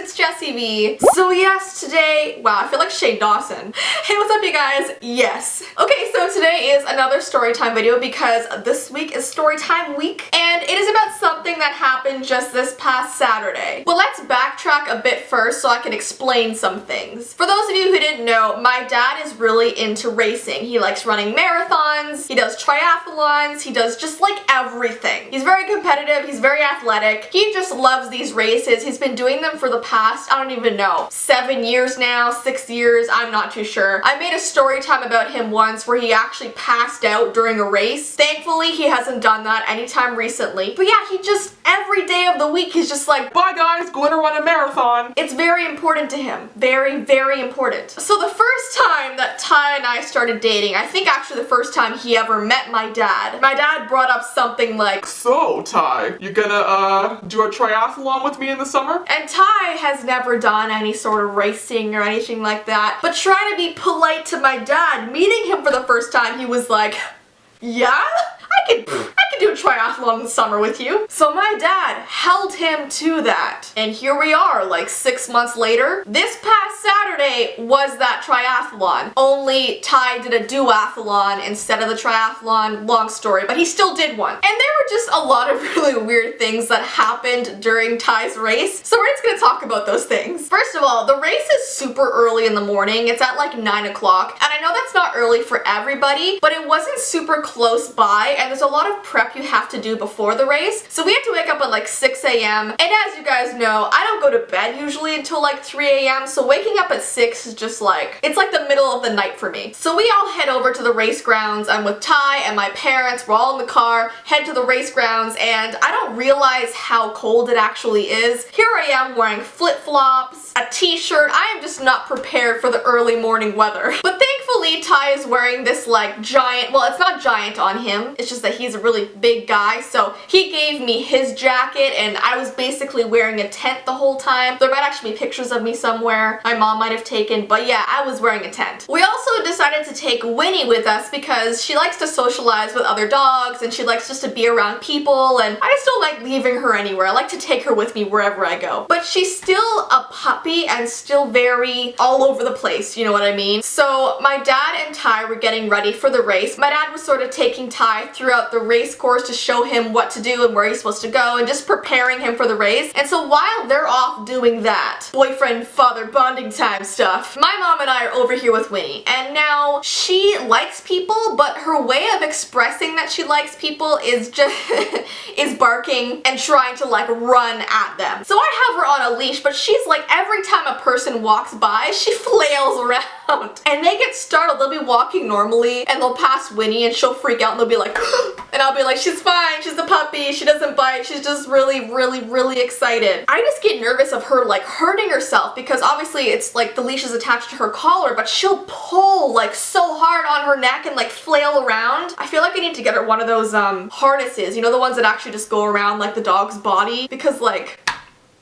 it's Jessie V. So yes, today, wow, I feel like Shane Dawson. Hey, what's up you guys? Yes. Okay, so today is another Storytime video because this week is Storytime week and it is about something that happened just this past Saturday. Well, let's backtrack a bit first so I can explain some things. For those of you who didn't know, my dad is really into racing. He likes running marathons, he does triathlons, he does just like everything. He's very competitive, he's very athletic. He just loves these races. He's been doing them for the past, I don't even know, 7 years now, 6 years, I'm not too sure. I made a story time about him once where he actually passed out during a race. Thankfully, he hasn't done that anytime recently. But yeah, he just, every day of the week, he's just like, bye guys, going to run a marathon. It's very important to him. Very, very important. So the first time that Ty and I started dating, I think actually the first time he ever met my dad brought up something like, so Ty, you gonna do a triathlon with me in the summer? And Ty has never done any sort of racing or anything like that, but trying to be polite to my dad, meeting him for the first time, he was like, yeah? I could do a triathlon in the summer with you. So my dad held him to that. And here we are, like 6 months later. This past Saturday was that triathlon. Only Ty did a duathlon instead of the triathlon. Long story, but he still did one. And there were just a lot of really weird things that happened during Ty's race. So we're just gonna talk about those things. First of all, the race is super early in the morning. It's at like 9 o'clock. And I know that's not early for everybody, but it wasn't super close by. And there's a lot of prep you have to do before the race. So we had to wake up at like 6 a.m. And as you guys know, I don't go to bed usually until like 3 a.m. So waking up at 6 is just like, it's like the middle of the night for me. So we all head over to the race grounds. I'm with Ty and my parents. We're all in the car, head to the race grounds, and I don't realize how cold it actually is. Here I am wearing flip-flops, a t-shirt. I am just not prepared for the early morning weather. But thankfully, Ty is wearing this like giant, well, it's not giant on him. It's just that he's a really big guy, so he gave me his jacket and I was basically wearing a tent the whole time. There might actually be pictures of me somewhere my mom might have taken, but yeah, I was wearing a tent. We also decided to take Whinny with us because she likes to socialize with other dogs and she likes just to be around people, and I just don't like leaving her anywhere. I like to take her with me wherever I go. But she's still a puppy and still very all over the place, you know what I mean? So my dad and Ty were getting ready for the race. My dad was sort of taking Ty throughout the race course to show him what to do and where he's supposed to go and just preparing him for the race. And so while they're off doing that boyfriend father bonding time stuff, my mom and I are over here with Whinny. And now she likes people, but her way of expressing that she likes people is just is barking and trying to like run at them. So I have her on a leash, but she's like, every time a person walks by, she flails around and they get startled. They'll be walking normally and they'll pass Whinny and she'll freak out and they'll be like and I'll be like, she's fine, she's a puppy, she doesn't bite, she's just really excited. I just get nervous of her like hurting herself because obviously it's like the leash is attached to her collar, but she'll pull like so hard on her neck and like flail around. I feel like I need to get her one of those harnesses, you know, the ones that actually just go around like the dog's body, because like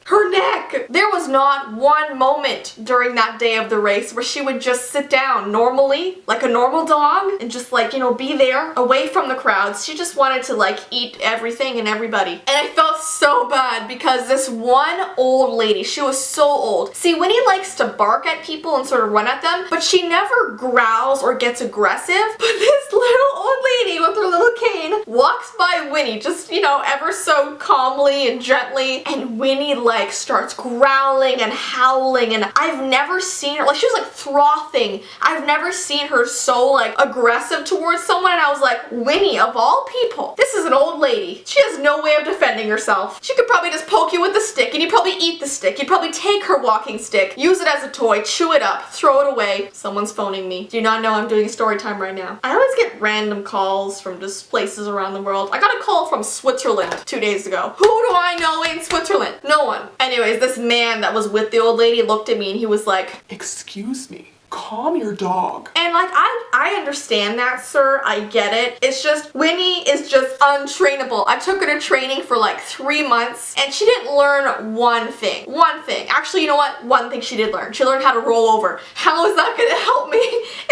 her neck! There was not one moment during that day of the race where she would just sit down normally, like a normal dog, and just like, you know, be there, away from the crowds. She just wanted to like eat everything and everybody. And I felt so bad because this one old lady, she was so old. See, Whinny likes to bark at people and sort of run at them, but she never growls or gets aggressive. But this little old lady with her little cane walks by Whinny just, you know, ever so calmly and gently, and Whinny like starts growling and howling, and I've never seen her, like she was like frothing. I've never seen her so like aggressive towards someone, and I was like, Whinny, of all people, this is an old lady. She has no way of defending herself. She could probably just poke you with the stick and you'd probably eat the stick. You'd probably take her walking stick, use it as a toy, chew it up, throw it away. Someone's phoning me. Do you not know I'm doing story time right now? I always get random calls from just places around the world. I got a call from Switzerland 2 days ago. Who do I know in Switzerland? No one. Anyways, this man that was with the old lady looked at me and he was like, excuse me, calm your dog. And like, I understand that, sir. I get it. It's just, Whinny is just untrainable. I took her to training for like 3 months and she didn't learn one thing. One thing. Actually, you know what? One thing she did learn. She learned how to roll over. How is that gonna help me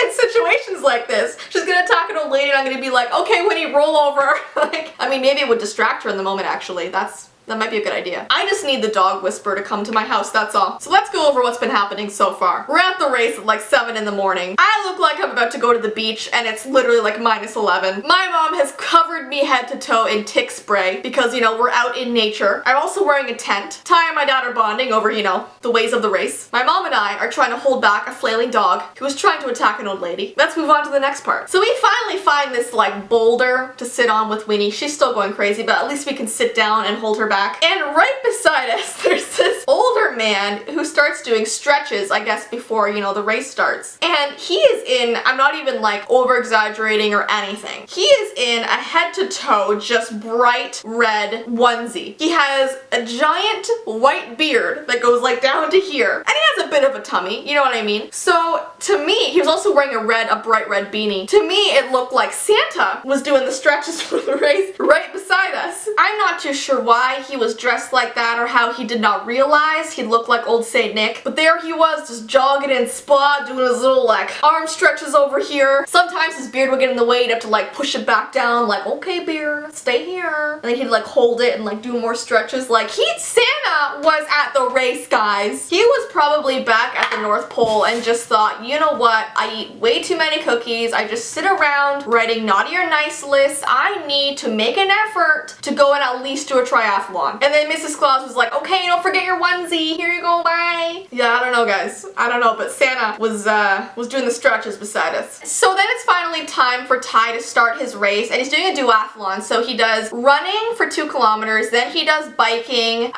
in situations like this? She's gonna attack an old lady and I'm gonna be like, okay, Whinny, roll over. Like, I mean, maybe it would distract her in the moment, actually. That's That might be a good idea. I just need the dog whisperer to come to my house, that's all. So let's go over what's been happening so far. We're at the race at like 7 in the morning. I look like I'm about to go to the beach and it's literally like -11. My mom has covered me head to toe in tick spray because, you know, we're out in nature. I'm also wearing a tent. Ty and my dad are bonding over, you know, the ways of the race. My mom and I are trying to hold back a flailing dog who was trying to attack an old lady. Let's move on to the next part. So we finally find this like boulder to sit on with Whinny. She's still going crazy, but at least we can sit down and hold her back. And right beside us, there's this older man who starts doing stretches, I guess, before, you know, the race starts. And he is in, I'm not even like over exaggerating or anything. He is in a head to toe, just bright red onesie. He has a giant white beard that goes like down to here. And he has a bit of a tummy, you know what I mean? So to me, he was also wearing a bright red beanie. To me, it looked like Santa was doing the stretches for the race right beside us. I'm not too sure why he was dressed like that or how he did not realize he looked like old Saint Nick, but there he was just jogging in spot, doing his little like arm stretches over here. Sometimes his beard would get in the way, he'd have to like push it back down, like, okay beard, stay here. And then he'd like hold it and like do more stretches. Like Santa was at the race, guys. He was probably back at the North Pole and just thought, you know what, I eat way too many cookies, I just sit around writing naughty or nice lists, I need to make an effort to go and at least do a triathlon. And then Mrs. Claus was like, okay, don't forget your onesie, here you go, bye. Yeah, I don't know guys, I don't know, but Santa was doing the stretches beside us. So then it's finally time for Ty to start his race, and he's doing a duathlon, so he does running for 2 kilometers, then he does biking,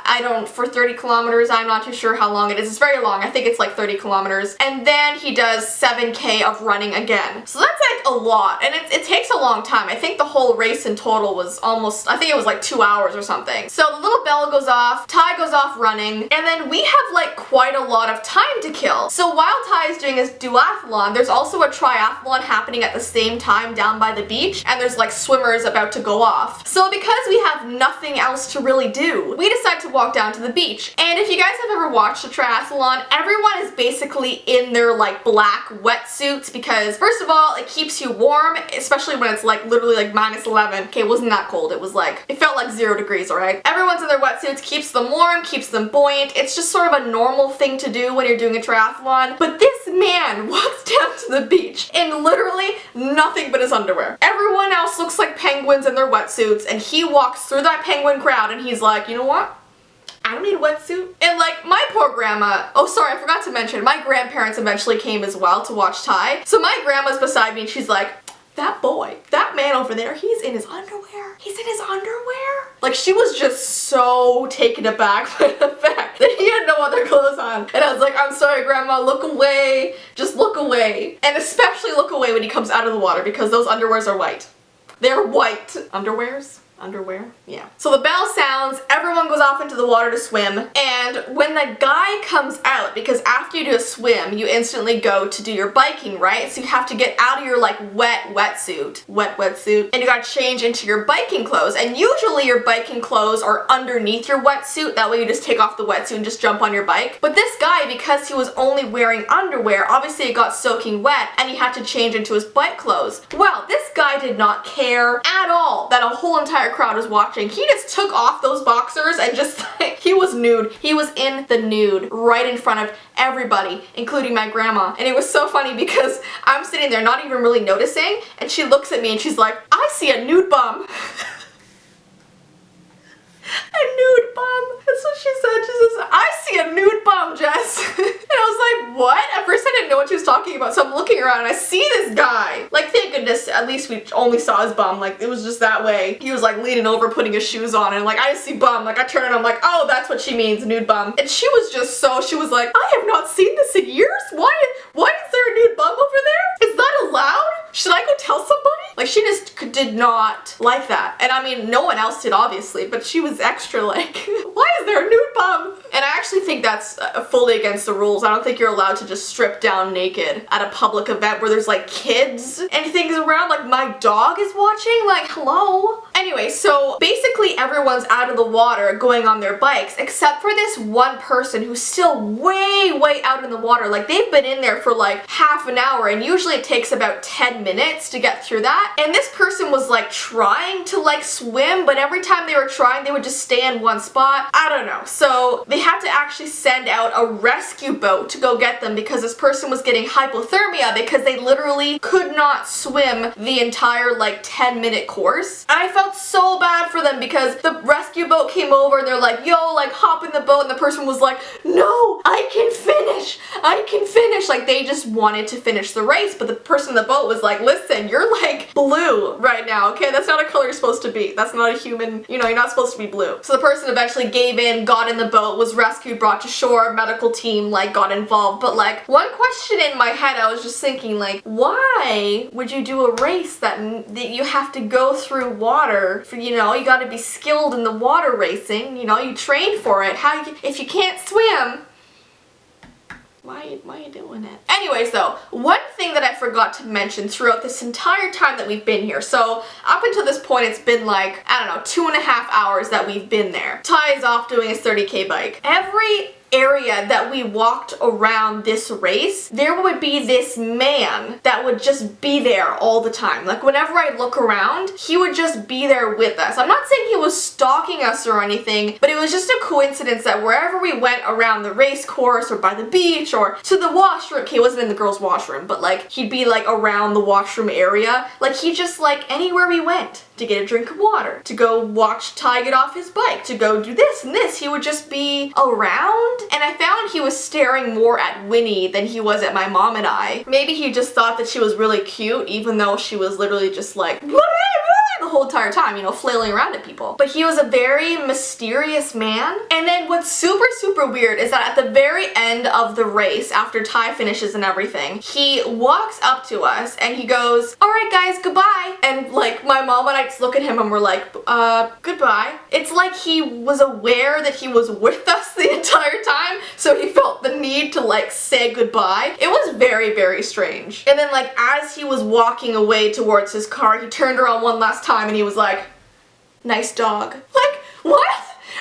for 30 kilometers, I'm not too sure how long it is, it's very long, I think it's like 30 kilometers, and then he does 7K of running again. So that's like a lot, and it takes a long time. I think the whole race in total was almost, I think it was like 2 hours or something. So the little bell goes off, Ty goes off running, and then we have like quite a lot of time to kill. So while Ty is doing his duathlon, there's also a triathlon happening at the same time down by the beach, and there's like swimmers about to go off. So because we have nothing else to really do, we decide to walk down to the beach. And if you guys have ever watched a triathlon, everyone is basically in their like black wetsuits because first of all, it keeps you warm, especially when it's like literally like -11. Okay, it wasn't that cold. It was like, it felt like 0 degrees, alright? Everyone's in their wetsuits, keeps them warm, keeps them buoyant. It's just sort of a normal thing to do when you're doing a triathlon. But this man walks down to the beach in literally nothing but his underwear. Everyone else looks like penguins in their wetsuits, and he walks through that penguin crowd and he's like, you know what? I don't need a wetsuit. And like my poor grandma, oh sorry, I forgot to mention, my grandparents eventually came as well to watch Ty. So my grandma's beside me and she's like, that boy, that man over there, he's in his underwear. He's in his underwear? Like she was just so taken aback by the fact that he had no other clothes on. And I was like, I'm sorry grandma, look away. Just look away. And especially look away when he comes out of the water because those underwears are white. They're white. Underwears? Underwear? Yeah. So the bell sounds, everyone goes off into the water to swim, and when the guy comes out, because after you do a swim, you instantly go to do your biking, right? So you have to get out of your like wetsuit, and you gotta change into your biking clothes, and usually your biking clothes are underneath your wetsuit, that way you just take off the wetsuit and just jump on your bike. But this guy, because he was only wearing underwear, obviously it got soaking wet, and he had to change into his bike clothes. Well, this guy did not care at all that a whole entire crowd was watching. He just took off those boxers and just like, he was nude. He was in the nude right in front of everybody, including my grandma. And it was so funny because I'm sitting there not even really noticing, and she looks at me and she's like, I see a nude bum. A nude bum. That's what she said. She says, I see a nude bum, Jess. And I was like, what? At first I didn't know what she was talking about, so I'm looking around and I see this guy. Like, thank goodness, at least we only saw his bum. Like, it was just that way. He was like leaning over, putting his shoes on, and like, I see bum. Like, I turn and I'm like, oh, that's what she means, nude bum. And she was just so, she was like, I have not seen this in years. Why is there a nude bum over there? Is that allowed? Should I go tell somebody? Like, she just did not like that. And I mean, no one else did, obviously, but she was extra like, why is there a nude bum? And I actually think that's fully against the rules. I don't think you're allowed to just strip down naked at a public event where there's like kids and things around. Like, my dog is watching, like, hello? And Anyway, so basically everyone's out of the water going on their bikes except for this one person who's still way out in the water. Like, they've been in there for like half an hour, and usually it takes about 10 minutes to get through that. And this person was like trying to like swim, but every time they were trying, they would just stay in one spot. I don't know. So they had to actually send out a rescue boat to go get them because this person was getting hypothermia because they literally could not swim the entire like 10-minute course. And I felt so bad for them because the rescue boat came over and they're like, yo, like hop in the boat, and the person was like, no, I can finish. Like, they just wanted to finish the race, but the person in the boat was like, listen, you're like blue right now, okay? That's not a color you're supposed to be. That's not a human, you know, you're not supposed to be blue. So the person eventually gave in, got in the boat, was rescued, brought to shore, medical team like got involved. But like, one question in my head, I was just thinking like, why would you do a race that you have to go through water for, you know, you got to be skilled in the water racing, you know, you train for it. If you can't swim, why are you doing it? Anyways though, one thing that I forgot to mention throughout this entire time that we've been here, so up until this point it's been like, I don't know, 2.5 hours that we've been there. Ty is off doing his 30K bike. Every area that we walked around this race, there would be this man that would just be there all the time. Like, whenever I look around, he would just be there with us. I'm not saying he was stalking us or anything, but it was just a coincidence that wherever we went around the race course or by the beach or to the washroom, he wasn't in the girls' washroom, but like he'd be like around the washroom area. Like, he just, like, anywhere we went to get a drink of water, to go watch Ty get off his bike, to go do this and this, he would just be around. And I found he was staring more at Whinny than he was at my mom and I. Maybe he just thought that she was really cute, even though she was literally just like the whole entire time, you know, flailing around at people. But he was a very mysterious man. And then what's super weird is that at the very end of the race, after Ty finishes and everything, he walks up to us and he goes, all right guys, goodbye. And like, my mom and I just look at him and we're like, goodbye. It's like he was aware that he was with us the entire time, so he felt the need to like say goodbye. It was very strange. And then like, as he was walking away towards his car, he turned around one last time and he was like, nice dog. Like, what?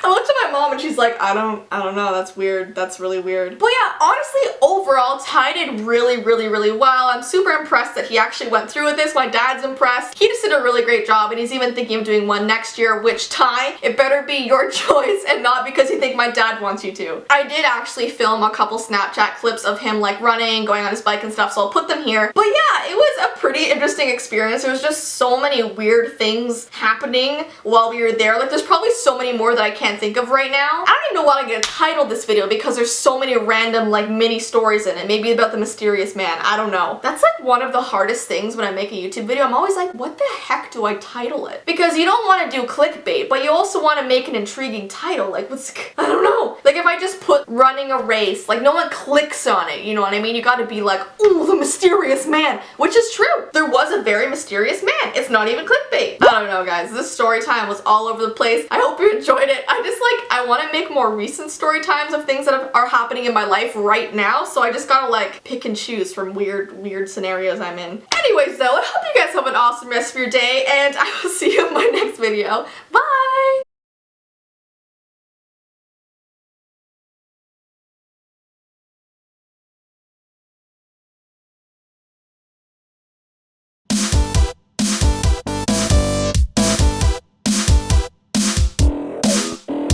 I looked at my mom and she's like, I don't know, that's weird, that's really weird. But yeah, honestly, overall, Ty did really well. I'm super impressed that he actually went through with this. My dad's impressed. He just did a really great job, and he's even thinking of doing one next year, which, Ty, it better be your choice and not because you think my dad wants you to. I did actually film a couple Snapchat clips of him like running, going on his bike and stuff, so I'll put them here. But yeah, it was a pretty interesting experience. There was just so many weird things happening while we were there. Like, there's probably so many more that I can't think of right now. I don't even know what I'm gonna title this video because there's so many random like mini stories in it. Maybe about the mysterious man. I don't know. That's like one of the hardest things when I make a YouTube video. I'm always like, what the heck do I title it? Because you don't want to do clickbait, but you also want to make an intriguing title. Like, I don't know. Like, if I just put running a race, like no one clicks on it, you know what I mean? You gotta be like, ooh, the mysterious man, which is true. There was a very mysterious man. It's not even clickbait. I don't know, guys. This story time was all over the place. I hope you enjoyed it. I want to make more recent story times of things that are happening in my life right now, so I just gotta like pick and choose from weird scenarios I'm in. Anyways though, I hope you guys have an awesome rest of your day, and I will see you in my next video. Bye!